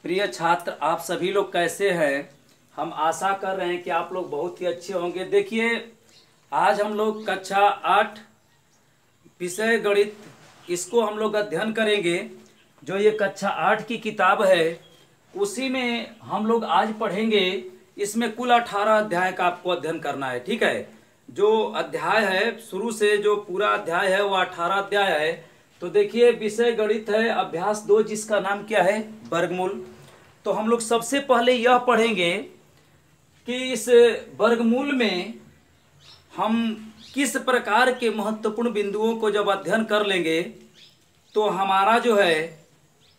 प्रिय छात्र, आप सभी लोग कैसे हैं। हम आशा कर रहे हैं कि आप लोग बहुत ही अच्छे होंगे। देखिए, आज हम लोग कक्षा 8 विषय गणित इसको हम लोग अध्ययन करेंगे। जो ये कक्षा 8 की किताब है उसी में हम लोग आज पढ़ेंगे। इसमें कुल 18 अध्याय का आपको अध्ययन करना है, ठीक है। जो अध्याय है शुरू से जो पूरा अध्याय है वो 18 अध्याय है। तो देखिए, विषय गणित है, अभ्यास 2, जिसका नाम क्या है, वर्गमूल। तो हम लोग सबसे पहले यह पढ़ेंगे कि इस वर्गमूल में हम किस प्रकार के महत्वपूर्ण बिंदुओं को जब अध्ययन कर लेंगे तो हमारा जो है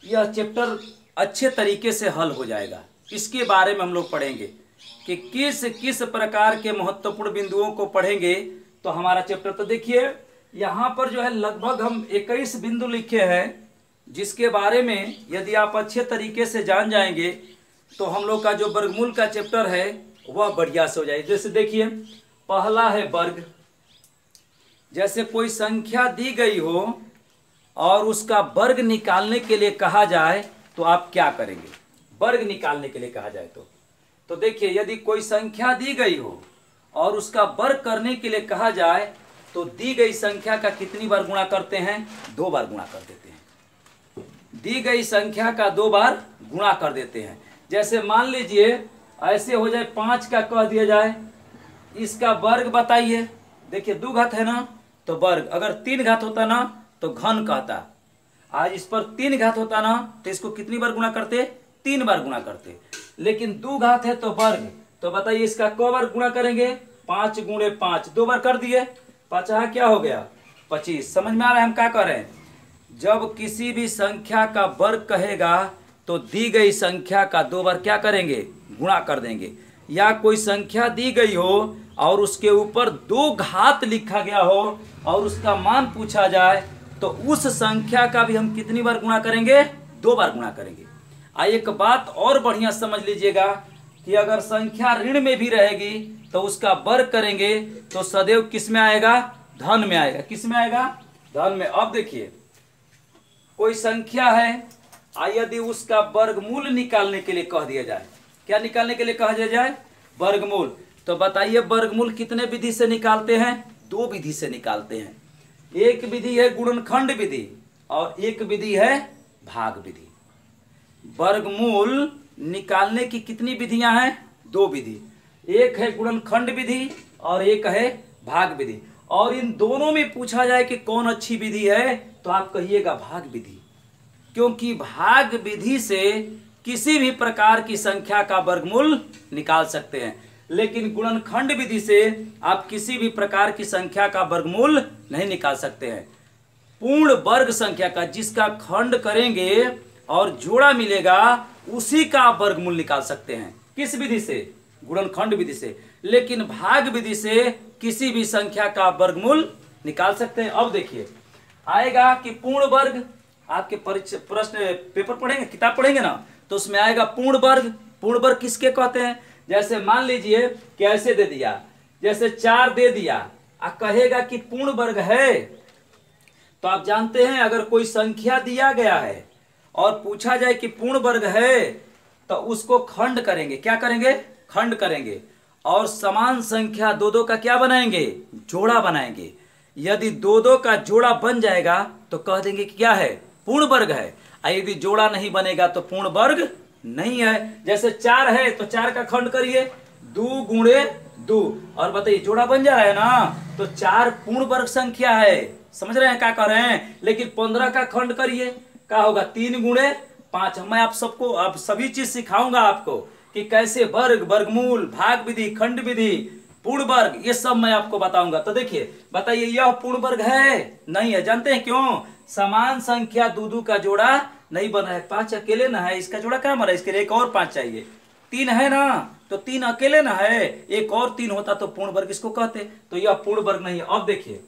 यह चैप्टर अच्छे तरीके से हल हो जाएगा। इसके बारे में हम लोग पढ़ेंगे कि किस किस प्रकार के महत्वपूर्ण बिंदुओं को पढ़ेंगे तो हमारा चैप्टर। तो देखिए, यहाँ पर जो है लगभग हम 21 बिंदु लिखे हैं, जिसके बारे में यदि आप अच्छे तरीके से जान जाएंगे तो हम लोग का जो वर्गमूल का चैप्टर है वह बढ़िया से हो जाएगा। जैसे देखिए, पहला है वर्ग। जैसे कोई संख्या दी गई हो और उसका वर्ग निकालने के लिए कहा जाए तो आप क्या करेंगे। वर्ग निकालने के लिए कहा जाए तो देखिए, यदि कोई संख्या दी गई हो और उसका वर्ग करने के लिए कहा जाए तो दी गई संख्या का कितनी बार गुणा करते हैं, 2 बार गुणा कर देते हैं। दी गई संख्या का 2 बार गुणा कर देते हैं। जैसे मान लीजिए ऐसे हो जाए, 5 का कह दिया जाए, इसका वर्ग बताइए। देखिए 2 घात है ना तो वर्ग, अगर 3 घात होता ना तो घन कहता। आज इस पर 3 घात होता ना तो इसको कितनी बार गुणा करते, 3 बार गुणा करते। लेकिन 2 घात है तो वर्ग, तो बताइए इसका क बार गुणा करेंगे, 5 गुणे 5, 2 बार कर दिए, 5 क्या हो गया, 25। समझ में आ रहा है हम क्या कर रहे हैं। जब किसी भी संख्या का वर्ग कहेगा तो दी गई संख्या का 2 बार क्या करेंगे, गुणा कर देंगे। या कोई संख्या दी गई हो और उसके ऊपर 2 घात लिखा गया हो और उसका मान पूछा जाए तो उस संख्या का भी हम कितनी बार गुणा करेंगे, 2 बार गुणा करेंगे। एक बात और बढ़िया समझ लीजिएगा कि अगर संख्या ऋण में भी रहेगी तो उसका वर्ग करेंगे तो सदैव किस में आएगा, धन में आएगा। किस में आएगा, धन में। अब देखिए, कोई संख्या है, यदि उसका वर्गमूल निकालने के लिए कह दिया जाए, क्या निकालने के लिए कहा जाए, वर्गमूल, तो बताइए वर्गमूल कितने विधि से निकालते हैं, 2 विधि से निकालते हैं। एक विधि है गुणनखंड विधि और एक विधि है भाग विधि। वर्गमूल निकालने की कितनी विधियां हैं, 2 विधि। एक है गुणनखंड विधि और एक है भाग विधि। और इन दोनों में पूछा जाए कि कौन अच्छी विधि है तो आप कहिएगा भाग विधि, क्योंकि भाग विधि से किसी भी प्रकार की संख्या का वर्गमूल निकाल सकते हैं। लेकिन गुणनखंड विधि से आप किसी भी प्रकार की संख्या का वर्गमूल नहीं निकाल सकते हैं। पूर्ण वर्ग संख्या का जिसका खंड करेंगे और जोड़ा मिलेगा उसी का आप वर्गमूल निकाल सकते हैं। किस विधि से, गुणनखंड विधि से। लेकिन भाग विधि से किसी भी संख्या का वर्गमूल निकाल सकते हैं। अब देखिए आएगा कि पूर्ण वर्ग, आपके प्रश्न पेपर पढ़ेंगे, किताब पढ़ेंगे ना, तो उसमें आएगा पूर्ण वर्ग। पूर्ण वर्ग किसके कहते हैं। जैसे मान लीजिए कैसे दे दिया, जैसे 4 दे दिया, कहेगा कि पूर्ण वर्ग है, तो आप जानते हैं अगर कोई संख्या दिया गया है और पूछा जाए कि पूर्ण वर्ग है तो उसको खंड करेंगे। क्या करेंगे, खंड करेंगे और समान संख्या 2-2 का क्या बनाएंगे, जोड़ा बनाएंगे। यदि 2-2 का जोड़ा बन जाएगा तो कह देंगे कि क्या है, पूर्ण वर्ग है। यदि जोड़ा नहीं बनेगा तो पूर्ण वर्ग नहीं है। जैसे 4 है तो 4 का खंड करिए, 2 गुणे 2, और बताइए जोड़ा बन जा रहा है ना, तो 4 पूर्ण वर्ग संख्या है। समझ रहे हैं क्या कर रहे हैं। लेकिन 15 का खंड करिए, क्या होगा, 3 गुणे 5। मैं आप सबको अब सभी चीज सिखाऊंगा आपको कि कैसे वर्ग, वर्गमूल, भाग विधि, खंड विधि, पूर्ण वर्ग, ये सब मैं आपको बताऊंगा। तो देखिए बताइए, यह पूर्ण वर्ग है, नहीं है। जानते हैं क्यों, समान संख्या 2-2 का जोड़ा नहीं बना है। 5 अकेले ना है, इसका जोड़ा क्या बना है, इसके लिए एक और 5 चाहिए। 3 है ना तो 3 अकेले ना है, एक और 3 होता तो पूर्ण वर्ग इसको कहते। तो यह पूर्ण वर्ग नहीं है। अब देखिए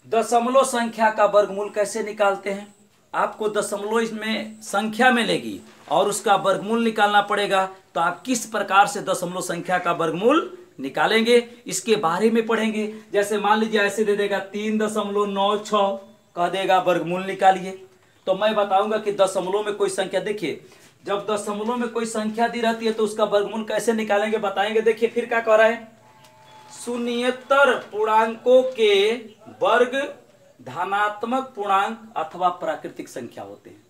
दशमलव संख्या का वर्गमूल कैसे निकालते हैं। आपको दशमलव इसमें संख्या मिलेगी और उसका वर्गमूल निकालना पड़ेगा। तो आप किस प्रकार से दशमलव संख्या का वर्गमूल निकालेंगे इसके बारे में पढ़ेंगे। जैसे मान लीजिए ऐसे दे देगा 3.96, कह देगा वर्गमूल निकालिए। तो मैं बताऊंगा कि दशमलव में कोई संख्या, देखिए जब दशमलव में कोई संख्या दी रहती है तो उसका वर्गमूल कैसे निकालेंगे बताएंगे। देखिए फिर क्या कह रहा है, शून्येतर पूर्णांकों के वर्ग धनात्मक पूर्णांक अथवा प्राकृतिक संख्या होते हैं।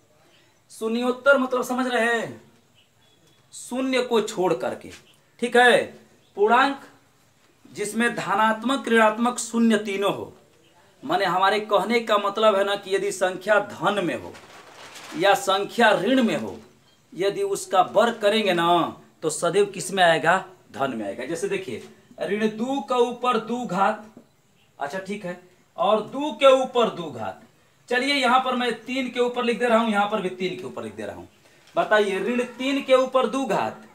शून्योत्तर मतलब समझ रहे हैं, शून्य को छोड़ करके, ठीक है। पूर्णांक जिसमें धनात्मक ऋणात्मक शून्य तीनों हो, माने हमारे कहने का मतलब है ना कि यदि संख्या धन में हो या संख्या ऋण में हो, यदि उसका वर्ग करेंगे ना तो सदैव किस में आएगा, धन में आएगा। जैसे देखिए ऋण 2 के ऊपर 2 घात, अच्छा ठीक है, और 2 के ऊपर 2 घात। चलिए यहां पर मैं 3 के ऊपर लिख दे रहा हूं, यहां पर भी 3 के ऊपर लिख दे रहा हूं। बताइए ऋण 3 के ऊपर 2 घात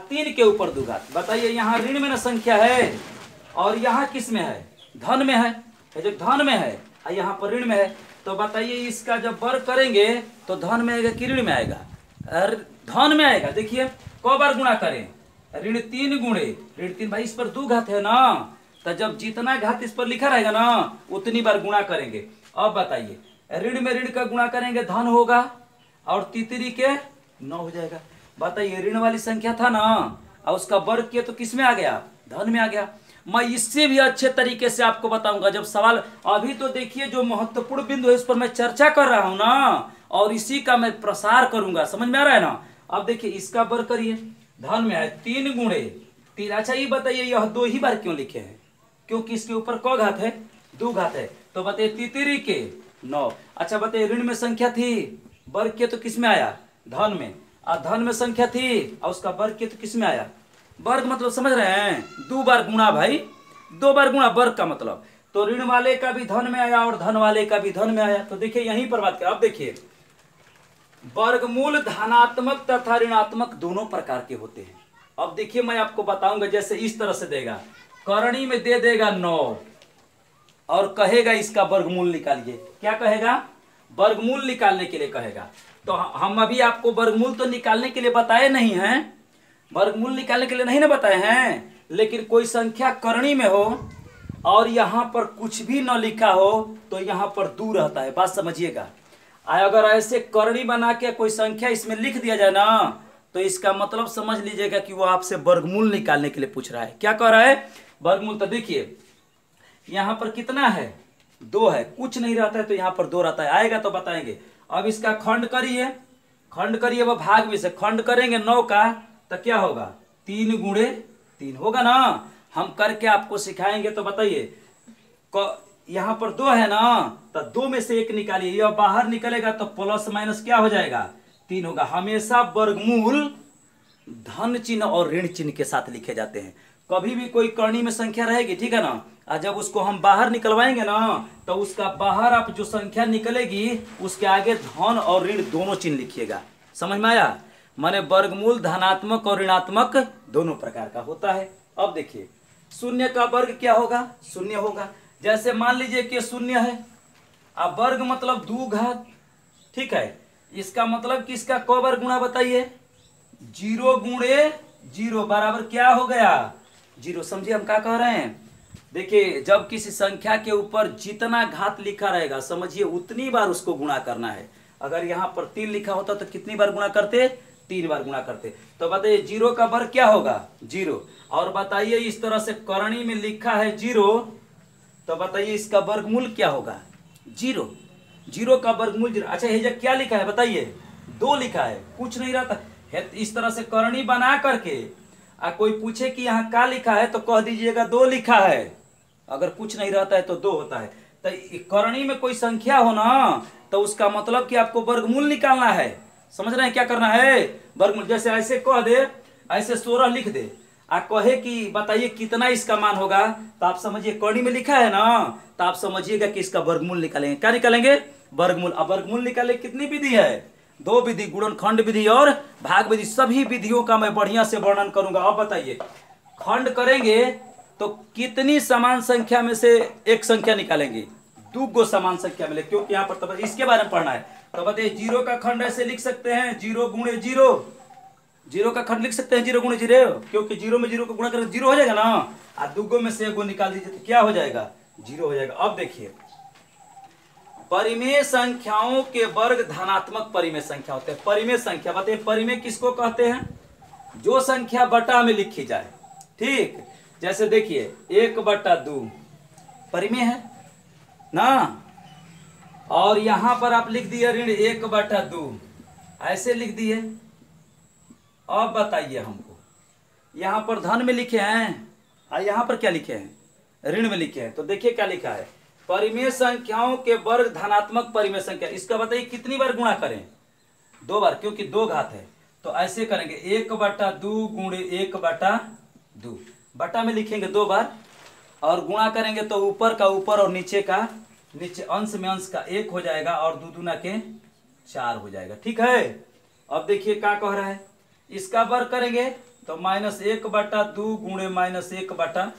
3 के ऊपर 2 घात। बताइए यहाँ ऋण में ना संख्या है और यहाँ किस में है, धन में है, जो धन में है और यहाँ पर ऋण में है। तो बताइए इसका जब वर्ग करेंगे तो धन में आएगा कि ऋण में आएगा, धन में आएगा। देखिए कौ बार गुणा करें, ऋण 3 गुणे ऋण 3, भाई इस पर 2 घात है ना, तो जब जितना घात इस पर लिखा रहेगा ना उतनी बार गुणा करेंगे। अब बताइए ऋण में ऋण का गुणा करेंगे धन होगा और तितरी के 9 हो जाएगा। बताइए ऋण वाली संख्या था ना और उसका वर्ग किया तो किस में आ गया, धन में आ गया। मैं इससे भी अच्छे तरीके से आपको बताऊंगा जब सवाल, अभी तो देखिए जो महत्वपूर्ण बिंदु है उस पर मैं चर्चा कर रहा हूं ना और इसी का मैं प्रसार करूंगा, समझ में आ रहा है ना। अब देखिए इसका वर्ग करिए, धन में है 3 गुणे 3। अच्छा ये बताइए यह 2 ही बार क्यों लिखे हैं, क्योंकि इसके ऊपर कौ घात है, 2 घात है। तो बताइए तितरी के 9। अच्छा बताइए ऋण में संख्या थी, वर्ग किया तो किस में आया, धन में, और धन में संख्या थी और उसका वर्ग किया तो किस में आया, वर्ग। मतलब समझ रहे हैं, 2 बार गुणा भाई, 2 बार गुणा वर्ग का मतलब। तो ऋण वाले का भी धन में आया और धन वाले का भी धन में आया। तो देखिए यहीं पर बात करें। अब देखिए वर्गमूल धनात्मक तथा ऋणात्मक दोनों प्रकार के होते हैं। अब देखिए मैं आपको बताऊंगा, जैसे इस तरह से देगा, करणी में दे देगा 9 और कहेगा इसका वर्गमूल निकालिए। क्या कहेगा, वर्गमूल निकालने के लिए कहेगा। तो हम अभी आपको वर्गमूल तो निकालने के लिए बताए नहीं हैं, वर्गमूल निकालने के लिए नहीं ना बताए हैं, लेकिन कोई संख्या करणी में हो और यहां पर कुछ भी न लिखा हो तो यहां पर 2 रहता है, बात समझिएगा। अगर ऐसे करणी बना के कोई संख्या इसमें लिख दिया जाए ना तो इसका मतलब समझ लीजिएगा कि वो आपसे वर्गमूल निकालने के लिए पूछ रहा है। क्या कह रहा है, वर्गमूल। तो देखिए यहां पर कितना है, 2 है, कुछ नहीं रहता है तो यहां पर 2 रहता है, आएगा तो बताएंगे। अब इसका खंड करिए, खंड करिए, वह भाग में से खंड करेंगे 9 का तो क्या होगा, 3 गुणे 3 होगा ना। हम करके आपको सिखाएंगे। तो बताइए यहां पर 2 है ना, तो 2 में से 1 निकालिए, यह बाहर निकलेगा तो प्लस माइनस क्या हो जाएगा, 3 होगा। हमेशा वर्गमूल धन चिन्ह और ऋण चिन्ह के साथ लिखे जाते हैं। कभी भी कोई करणी में संख्या रहेगी, ठीक है ना, और जब उसको हम बाहर निकलवाएंगे ना तो उसका बाहर आप जो संख्या निकलेगी उसके आगे धन और ऋण दोनों चिन्ह लिखिएगा। समझ में आया, माने वर्गमूल धनात्मक और ऋणात्मक दोनों प्रकार का होता है। अब देखिए शून्य का वर्ग क्या होगा, शून्य होगा। जैसे मान लीजिए कि शून्य है, अब वर्ग मतलब 2 घात, ठीक है, इसका मतलब कि इसका क वर्ग गुणा बताइए, 0 गुणे 0 बराबर क्या हो गया, 0। समझिए हम क्या कह रहे हैं। देखिए जब किसी संख्या के ऊपर जितना घात लिखा रहेगा समझिए उतनी बार उसको गुणा करना है। अगर यहाँ पर 3 लिखा होता तो कितनी बार गुणा करते, 3 बार गुणा करते। तो बताइए 0 का वर्ग क्या होगा, 0। और बताइए इस तरह से करणी में लिखा है 0, तो बताइए इसका वर्गमूल क्या होगा, 0। 0 का वर्गमूल 0। अच्छा ये क्या लिखा है बताइए, 2 लिखा है, कुछ नहीं रहता है। इस तरह से करणी बना करके कोई पूछे कि यहाँ क्या लिखा है तो कह दीजिएगा 2 लिखा है। अगर कुछ नहीं रहता है तो 2 होता है। तो करणी में कोई संख्या हो ना तो उसका मतलब कि आपको वर्गमूल निकालना है। समझ रहे हैं क्या करना है, वर्गमूल। जैसे ऐसे कह दे, ऐसे 16 लिख दे, कहे कि बताइए कितना इसका मान होगा, तो आप समझिए करणी में लिखा है ना तो आप समझिएगा कि इसका वर्गमूल निकालेंगे। क्या निकालेंगे, वर्गमूल। अब वर्गमूल निकाले कितनी विधि है, 2 विधि, गुणनखंड विधि और भाग विधि। सभी विधियों का मैं बढ़िया से वर्णन करूंगा। अब बताइए खंड करेंगे तो कितनी समान संख्या में से एक संख्या निकालेंगे, 2 समान संख्या मिले, क्योंकि यहाँ पर तो इसके बारे में पढ़ना है। तो बताइए 0 का खंड ऐसे लिख सकते हैं, 0 गुणे 0, 0 का खंड लिख सकते हैं 0 गुणे 0, क्योंकि 0 में 0 को गुणा करें 0 हो जाएगा ना, और 2 में से 1 निकाल दीजिए तो क्या हो जाएगा, 0 हो जाएगा। अब देखिए परिमेय संख्याओं के वर्ग धनात्मक परिमेय संख्या होते हैं। परिमेय संख्या बताइए, परिमेय किसको कहते हैं? जो संख्या बटा में लिखी जाए। ठीक, जैसे देखिए 1/2 परिमेय है ना, और यहां पर आप लिख दिए ऋण 1/2, ऐसे लिख दिए। अब बताइए हमको, यहां पर धन में लिखे हैं और यहां पर क्या लिखे हैं? ऋण में लिखे हैं। तो देखिए क्या लिखा है, परिमेय संख्याओं के वर्ग धनात्मक परिमेय संख्या। इसका बताइए कितनी बार गुणा करें? 2 बार, क्योंकि 2 घात है। तो ऐसे करेंगे 1/2 गुणे 1/2, बटा में लिखेंगे 2 बार और गुणा करेंगे तो ऊपर का ऊपर और नीचे का नीचे, अंश में अंश का 1 हो जाएगा और 2 दूना के 4 हो जाएगा। ठीक है, अब देखिए क्या कह रहा है, इसका वर्ग करेंगे तो -1/2 गुणे -1/2।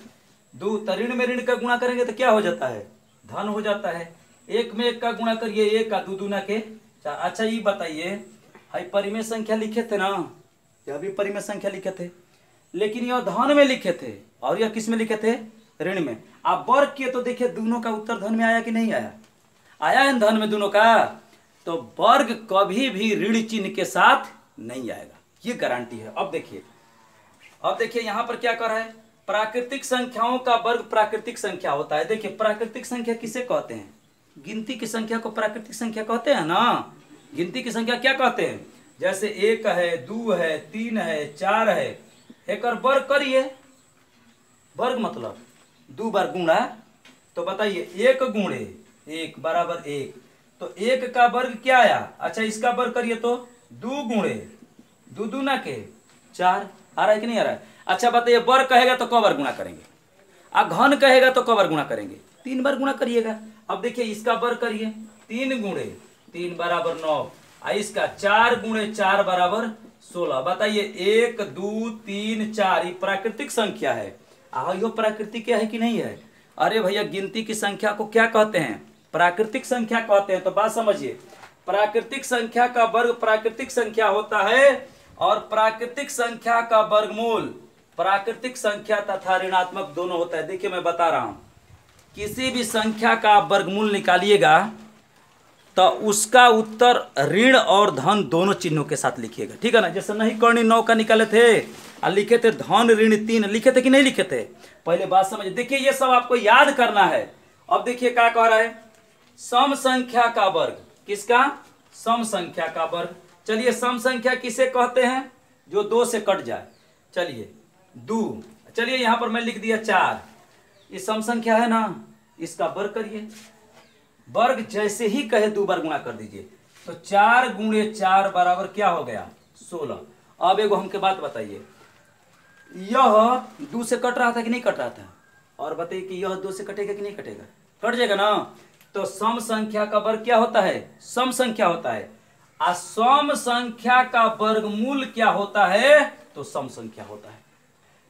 तो ऋण में ऋण का गुणा करेंगे तो क्या हो जाता है? धन हो जाता है। 1 में 1 का गुणा करिए, 1 का 2 दूना के 4। अच्छा ये बताइए, हाई परिमेय संख्या लिखे थे ना, यह भी परिमेय संख्या लिखे थे, लेकिन यह धन में लिखे थे और यह किस में लिखे थे? ऋण में। आप वर्ग किए तो देखिए दोनों का उत्तर धन में आया कि नहीं आया? आया है धन में दोनों का। तो वर्ग कभी भी ऋण चिन्ह के साथ नहीं आएगा, ये गारंटी है। अब देखिए यहां पर क्या कर रहा है, प्राकृतिक संख्याओं का वर्ग प्राकृतिक संख्या होता है। देखिए प्राकृतिक संख्या किसे कहते हैं? गिनती की संख्या को प्राकृतिक संख्या कहते हैं ना। गिनती की संख्या क्या कहते हैं? जैसे 1 है, 2 है, 3 है, 4 है, एक और वर्ग करिए। वर्ग मतलब 2 बार गुणा, तो बताइए 1 गुणे 1 बराबर 1। तो 1 का वर्ग क्या आया? अच्छा इसका वर्ग करिए तो 2 गुणे 2 दूना के 4। आ रहा है कि नहीं आ रहा है? अच्छा बताइए, वर्ग कहेगा तो क बार गुणा करेंगे, घन कहेगा तो क बार गुणा करेंगे? 3 बार गुणा करिएगा। अब देखिए इसका वर्ग करिए, 3 गुणे 3 बराबर 9, इसका 4 गुणे 4 बराबर 16। बताइए 1 2 3 4 ये प्राकृतिक संख्या है। यो प्राकृतिक है कि नहीं है? अरे भैया गिनती की संख्या को क्या कहते हैं? प्राकृतिक संख्या कहते हैं। तो बात समझिए, प्राकृतिक संख्या का वर्ग प्राकृतिक संख्या होता है और प्राकृतिक संख्या का वर्गमूल प्राकृतिक संख्या तथा ऋणात्मक दोनों होता है। देखिए मैं बता रहा हूं, किसी भी संख्या का वर्गमूल निकालिएगा तो उसका उत्तर ऋण और धन दोनों चिन्हों के साथ लिखिएगा। ठीक है ना? जैसे नहीं करनी 9 का निकाले थे और लिखे थे धन ऋण 3, लिखे थे कि नहीं लिखे थे? पहले बात समझिए। देखिए ये सब आपको याद करना है। अब देखिए क्या कह रहा है, सम संख्या का वर्ग। किसका? सम संख्या का वर्ग। चलिए सम संख्या किसे कहते हैं? जो 2 से कट जाए। चलिए 2, चलिए यहां पर मैं लिख दिया 4, ये सम संख्या है ना, इसका वर्ग करिए। वर्ग जैसे ही कहे 2 बार गुणा कर दीजिए, तो 4 गुणे 4 बराबर क्या हो गया? 16। अब एगो हमके बात बताइए, यह 2 से कट रहा था कि नहीं कट रहा था? और बताइए कि यह 2 से कटेगा कि नहीं कटेगा? कट जाएगा ना। तो सम संख्या का वर्ग क्या होता है? सम संख्या होता है। और सम संख्या का वर्गमूल क्या होता है? तो सम संख्या होता है।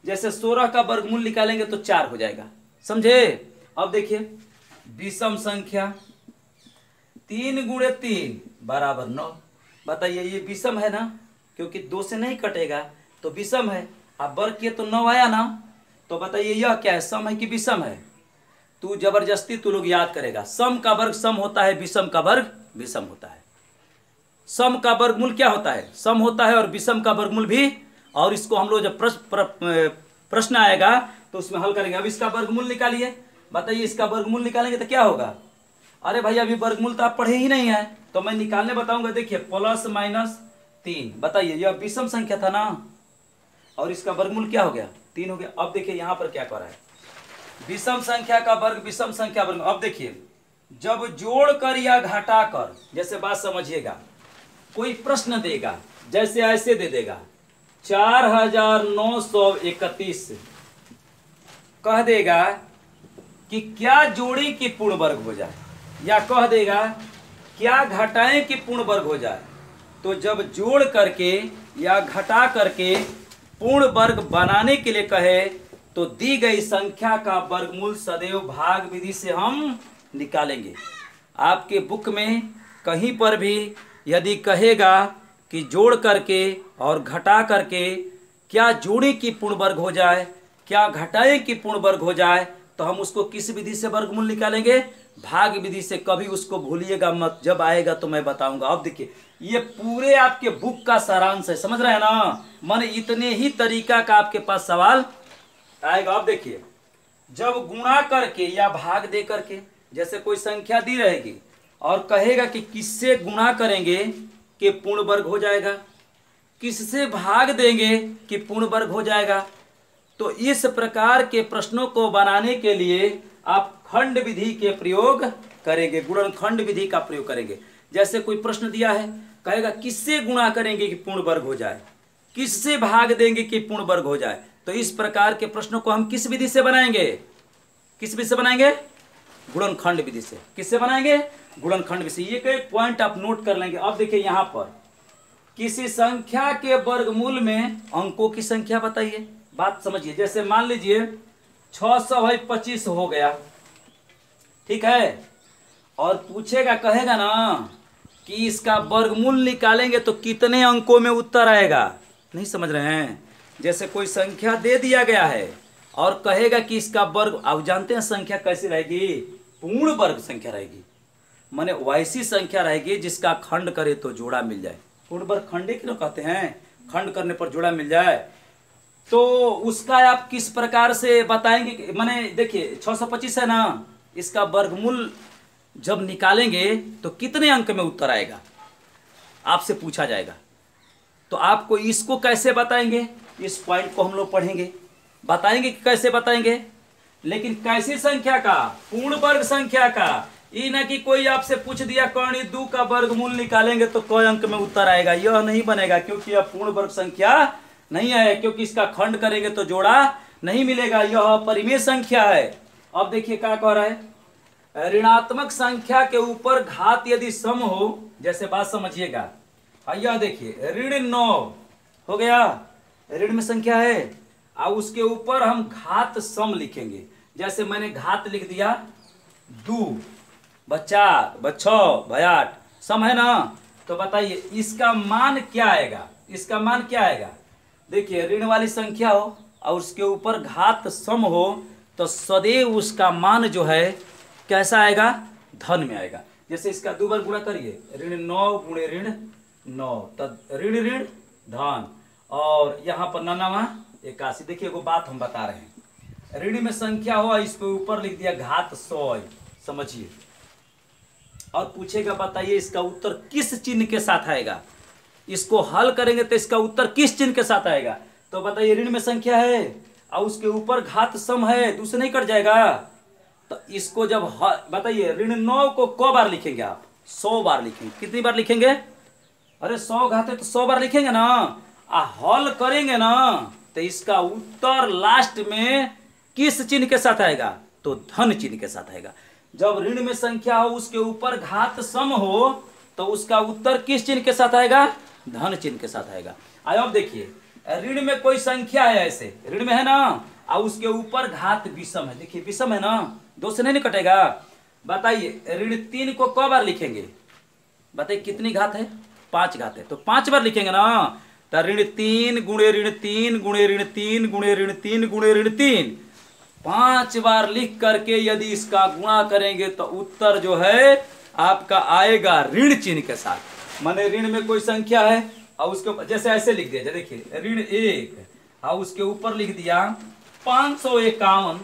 जैसे 16 का वर्गमूल निकालेंगे तो 4 हो जाएगा, समझे? अब देखिए विषम संख्या, 3 गुणे 3 बराबर 9। बताइए ये विषम है ना, क्योंकि 2 से नहीं कटेगा तो विषम है। आप वर्ग किए तो 9 आया ना। तो बताइए यह क्या है, सम है कि विषम है? तू जबरदस्ती तू लोग याद करेगा, सम का वर्ग सम होता है, विषम का वर्ग विषम होता है। सम का वर्गमूल क्या होता है? सम होता है, और विषम का वर्गमूल भी। और इसको हम लोग जब प्रश्न आएगा तो उसमें हल करेंगे। अब इसका वर्गमूल निकालिए। बताइए इसका वर्गमूल निकालेंगे तो क्या होगा? अरे भाई अभी वर्गमूल तो आप पढ़े ही नहीं है, तो मैं निकालने बताऊंगा। देखिए +-3, बताइए यह विषम संख्या था ना, और इसका वर्गमूल क्या हो गया? 3 हो गया। अब देखिए यहां पर क्या कर रहा है, विषम संख्या का वर्ग विषम संख्या वर्ग। अब देखिए जब जोड़कर या घटाकर, जैसे बात समझिएगा, कोई प्रश्न देगा जैसे ऐसे दे देगा 4931, कह देगा कि क्या जोड़ी की पूर्ण वर्ग हो जाए, या कह देगा क्या घटाएं कि पूर्ण वर्ग हो जाए। तो जब जोड़ करके या घटा करके पूर्ण वर्ग बनाने के लिए कहे तो दी गई संख्या का वर्गमूल सदैव भाग विधि से हम निकालेंगे। आपके बुक में कहीं पर भी यदि कहेगा कि जोड़ करके और घटा करके क्या जोड़ी की पूर्ण वर्ग हो जाए, क्या घटाएं की पूर्ण वर्ग हो जाए, तो हम उसको किस विधि से वर्गमूल निकालेंगे? भाग विधि से कभी उसको भूलिएगा मत, जब आएगा तो मैं बताऊंगा। अब देखिए ये पूरे आपके बुक का सारांश है, समझ रहे हैं ना। माने इतने ही तरीका का आपके पास सवाल आएगा। अब देखिए जब गुणा करके या भाग दे करके, जैसे कोई संख्या दी रहेगी और कहेगा कि किससे गुणा करेंगे कि पूर्ण वर्ग हो जाएगा, किससे भाग देंगे कि पूर्ण वर्ग हो जाएगा, तो इस प्रकार के प्रश्नों को बनाने के लिए आप खंड विधि के प्रयोग करेंगे, गुणनखंड विधि का प्रयोग करेंगे। जैसे कोई प्रश्न दिया है, कहेगा किससे गुणा करेंगे कि पूर्ण वर्ग हो जाए, किससे भाग देंगे कि पूर्ण वर्ग हो जाए, तो इस प्रकार के प्रश्नों को हम किस विधि से बनाएंगे, किस विधि से बनाएंगे, गुणनखंड विधि से। किससे बनाएंगे, गुणनखंड विधि से। ये कई पॉइंट आप नोट कर लेंगे। अब देखिए यहां पर किसी संख्या के वर्गमूल में अंकों की संख्या बताइए, बात समझिए। जैसे मान लीजिए 625 हो गया, ठीक है, और पूछेगा, कहेगा ना कि इसका वर्गमूल निकालेंगे तो कितने अंकों में उत्तर आएगा, नहीं समझ रहे हैं। जैसे कोई संख्या दे दिया गया है और कहेगा कि इसका वर्ग, आप जानते हैं संख्या कैसी रहेगी, पूर्ण वर्ग संख्या रहेगी, माने वैसी संख्या रहेगी जिसका खंड करे तो जोड़ा मिल जाए। पूर्ण वर्ग खंड क्यों कहते हैं, खंड करने पर जोड़ा मिल जाए। तो उसका आप किस प्रकार से बताएंगे, माने देखिए 625 है ना, इसका वर्गमूल जब निकालेंगे तो कितने अंक में उत्तर आएगा, आपसे पूछा जाएगा। तो आपको इसको कैसे बताएंगे, इस पॉइंट को हम लोग पढ़ेंगे, बताएंगे कि कैसे बताएंगे, लेकिन कैसी संख्या का, पूर्ण वर्ग संख्या का। ये ना कि कोई आपसे पूछ दिया कौड़ी 2 का वर्गमूल निकालेंगे तो कई अंक में उत्तर आएगा, यह नहीं बनेगा, क्योंकि यह पूर्ण वर्ग संख्या नहीं है, क्योंकि इसका खंड करेंगे तो जोड़ा नहीं मिलेगा, यह परिमेय संख्या है। अब देखिए क्या कह रहा है, ऋणात्मक संख्या के ऊपर घात यदि सम हो, जैसे बात समझिएगा, यह देखिए ऋण 9 हो गया, ऋण में संख्या है, और उसके ऊपर हम घात सम लिखेंगे। जैसे मैंने घात लिख दिया 2 4 6 8, सम है ना, तो बताइए इसका मान क्या आएगा, इसका मान क्या आएगा। देखिए ऋण वाली संख्या हो और उसके ऊपर घात सम हो तो सदैव उसका मान जो है कैसा आएगा, धन में आएगा। जैसे इसका 2 बार गुणा करिए, ऋण 9 गुणे ऋण 9, तब ऋण ऋण धन, और यहाँ पर 9 81। देखिए एगो बात हम बता रहे हैं, ऋण में संख्या हो इसके ऊपर लिख दिया घात 100, समझिए, और पूछेगा बताइए इसका उत्तर किस चिन्ह के साथ आएगा, इसको हल करेंगे तो इसका उत्तर किस चिन्ह के साथ आएगा। तो बताइए ऋण में संख्या है और उसके ऊपर घात सम है, दूसरे नहीं कट जाएगा। तो इसको जब बताइए ऋण 9 को क बार लिखेंगे आप, 100 बार लिखेंगे। कितनी बार लिखेंगे, अरे 100 घात है तो 100 बार लिखेंगे ना, हल करेंगे ना, तो इसका उत्तर लास्ट में किस चिन्ह के साथ आएगा, तो धन चिन्ह के साथ आएगा। जब ऋण में संख्या हो उसके ऊपर घात सम हो तो उसका उत्तर किस चिन्ह के साथ आएगा, धन चिन्ह के साथ आएगा। अब देखिए ऋण में कोई संख्या है, ऐसे ऋण में है ना, और उसके ऊपर घात विषम है, देखिए विषम है ना, 2 से नहीं कटेगा। बताइए ऋण 3 को क बार लिखेंगे, बताइए कितनी घात है, 5 घात है, तो 5 बार लिखेंगे ना। तो ऋण 3 गुणे ऋण 3 गुणे ऋण 3 गुणे ऋण 3 गुणे ऋण 3, 5 बार लिख करके यदि इसका गुणा करेंगे तो उत्तर जो है आपका आएगा ऋण चिन्ह के साथ। माने ऋण में कोई संख्या है और उसके जैसे ऐसे लिख दिया, देखिए ऋण 1 और उसके ऊपर लिख दिया 551,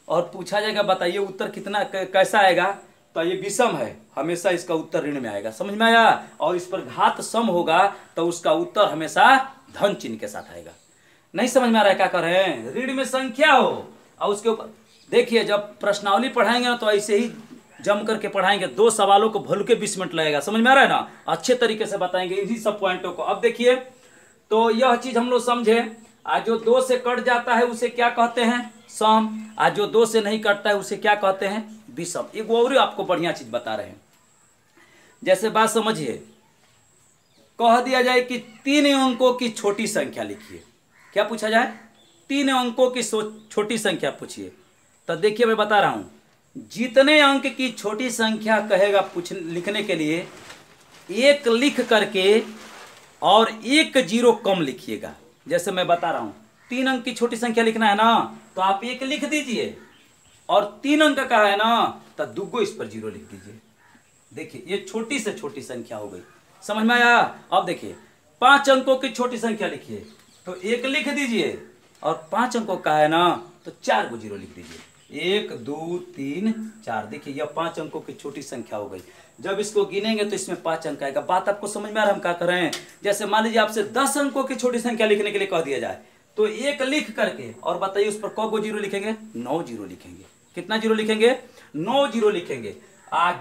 और पूछा जाएगा बताइए उत्तर कितना कैसा आएगा, तो ये विषम है, हमेशा इसका उत्तर ऋण में आएगा, समझ में आया। और इस पर घात सम होगा तो उसका उत्तर हमेशा धन चिन्ह के साथ आएगा। नहीं समझ में आ रहा है क्या कर रहे हैं, ऋण में संख्या हो और उसके ऊपर देखिए, जब प्रश्नावली पढ़ाएंगे ना तो ऐसे ही जम करके पढ़ाएंगे, 2 सवालों को भूल के 20 मिनट लगेगा, समझ में आ रहा है ना, अच्छे तरीके से बताएंगे इन्हीं सब पॉइंटों को। अब देखिए तो यह चीज हम लोग समझे, आज जो 2 से कट जाता है उसे क्या कहते हैं, सम, आज जो 2 से नहीं कटता है उसे क्या कहते हैं, विषम। एक और आपको बढ़िया चीज बता रहे हैं, जैसे बात समझिए, कह दिया जाए कि 3 अंकों की छोटी संख्या लिखिए, क्या पूछा जाए, 3 अंकों की छोटी संख्या पूछिए। तो देखिए मैं बता रहा हूं, जितने अंक की छोटी संख्या कहेगा लिखने के लिए 1 लिख करके और 1 0 कम लिखिएगा। जैसे मैं बता रहा हूं 3 अंक की छोटी संख्या लिखना है ना, तो आप 1 लिख दीजिए, और 3 अंक का है ना तो दुगो इस पर 0 लिख दीजिए। देखिए ये छोटी से छोटी संख्या हो गई, समझ में आया। अब देखिए 5 अंकों की छोटी संख्या लिखिए, तो 1 लिख दीजिए, और 5 अंकों का है ना तो 4 को 0 लिख दीजिए। 1 2 3 4। देखिए यह 5 अंकों की छोटी संख्या हो गई। जब इसको गिनेंगे तो इसमें 5 अंक आएगा। बात आपको समझ में आ रहा है हम क्या कर रहे हैं। जैसे मान लीजिए आपसे 10 अंकों की छोटी संख्या लिखने के लिए कह दिया जाए, तो 1 लिख करके और बताइए उस पर कौ 0 लिखेंगे? 9 0 लिखेंगे। कितना 0 लिखेंगे? 9 0 लिखेंगे।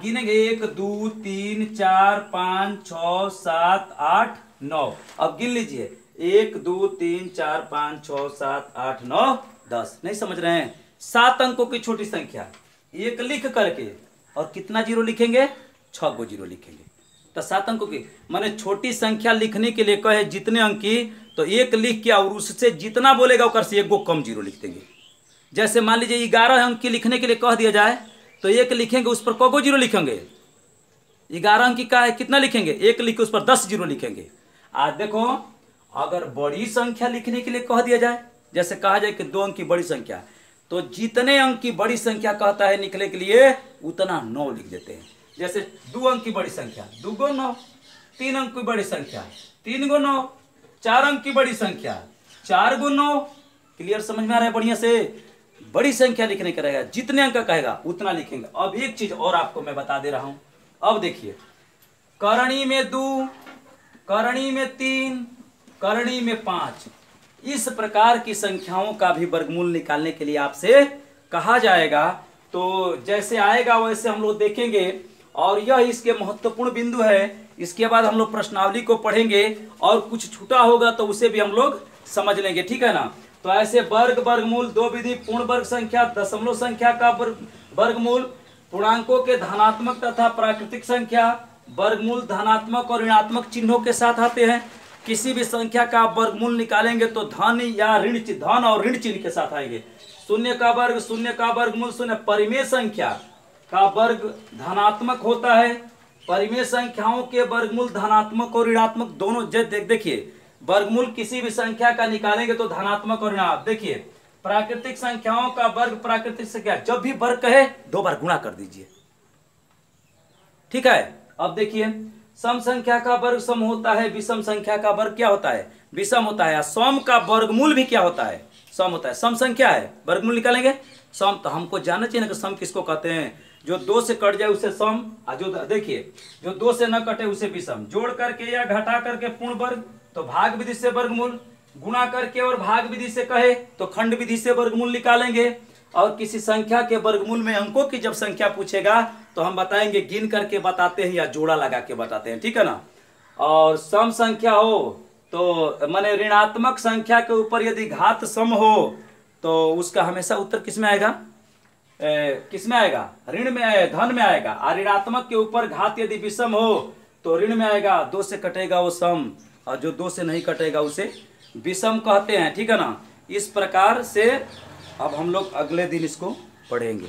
गिनेंगे 1 2 3 4 5 6 7 8 9। अब गिन लीजिए 1 2 3 4 5 6 7 8 9 10। नहीं समझ रहे हैं? 7 अंकों की छोटी संख्या 1 लिख करके और कितना 0 लिखेंगे? 6 को 0 लिखेंगे। तो 7 अंकों की माने छोटी संख्या लिखने के लिए कहे जितने अंक की, तो 1 लिख के और उससे जितना बोलेगा उकर से 1 को कम 0 लिख देंगे। जैसे मान लीजिए 11 अंक की लिखने के लिए कह दिया जाए, तो 1 लिखेंगे उस पर को 0 लिखेंगे? 11 अंक की का है कितना लिखेंगे? 1 लिख के उस पर 10 0 लिखेंगे। आज देखो अगर बड़ी संख्या लिखने के लिए कह दिया जाए, जैसे कहा जाए कि 2 अंक की बड़ी संख्या, तो जितने अंक की बड़ी संख्या कहता है निकले के लिए उतना 9 लिख देते हैं। जैसे 2 अंक की बड़ी संख्या 2 को 9, 3 अंक की बड़ी संख्या 3 को 9, 4 अंक की बड़ी संख्या 4 को 9। क्लियर समझ में आ रहा है? बढ़िया से बड़ी संख्या लिखने का रहेगा, जितने अंक का कहेगा उतना लिखेंगे। अब एक चीज और आपको मैं बता दे रहा हूं। अब देखिए करणी में 2, करणी में 3, करणी में 5, इस प्रकार की संख्याओं का भी वर्गमूल निकालने के लिए आपसे कहा जाएगा। तो जैसे आएगा वैसे हम लोग देखेंगे, और यह इसके महत्वपूर्ण बिंदु है। इसके बाद हम लोग प्रश्नावली को पढ़ेंगे और कुछ छूटा होगा तो उसे भी हम लोग समझ लेंगे, ठीक है ना। तो ऐसे वर्ग, वर्गमूल, 2 विधि, पूर्ण वर्ग संख्या, दशमलव संख्या का वर्गमूल, पूर्णांकों के धनात्मक तथा प्राकृतिक संख्या, वर्गमूल धनात्मक और ऋणात्मक चिन्हों के साथ आते हैं। किसी भी संख्या का वर्गमूल निकालेंगे तो धन या ऋण, धन और ऋण चिन्ह के साथ आएंगे। शून्य का वर्ग, शून्य का वर्गमूल शून्य। परिमेय संख्या का वर्ग धनात्मक होता है। परिमेय संख्याओं के वर्गमूल धनात्मक और ऋणात्मक दोनों। देखिए वर्गमूल किसी भी संख्या का निकालेंगे तो धनात्मक और ऋणात्मक। देखिए प्राकृतिक संख्याओं का वर्ग, प्राकृतिक संख्या जब भी वर्ग कहे 2 बार गुणा कर दीजिए, ठीक है। अब देखिए सम संख्या का वर्ग सम होता है, विषम संख्या का वर्ग क्या होता है? विषम होता है। सम का वर्गमूल भी क्या होता है? सम होता है। सम संख्या है, वर्गमूल निकालेंगे सम। तो हमको जानना चाहिए ना कि सम किसको कहते हैं। जो 2 से कट जाए उसे सम, जो देखिए जो 2 से न कटे उसे विषम। जोड़ करके या घटा करके पूर्ण वर्ग तो भाग विधि से वर्गमूल, गुणा करके और भाग विधि से कहे तो खंड विधि से वर्गमूल निकालेंगे। और किसी संख्या के वर्गमूल में अंकों की जब संख्या पूछेगा तो हम बताएंगे गिन करके बताते हैं या जोड़ा लगा के बताते हैं, ठीक है ना। और सम संख्या हो तो माने ऋणात्मक संख्या के ऊपर यदि घात सम हो तो उसका हमेशा उत्तर किस में आएगा? किस में आएगा? ऋण में, धन में आएगा। और ऋणात्मक के ऊपर घात यदि विषम हो तो ऋण में आएगा। 2 से कटेगा वो सम, और जो 2 से नहीं कटेगा उसे विषम कहते हैं, ठीक है ना। इस प्रकार से अब हम लोग अगले दिन इसको पढ़ेंगे।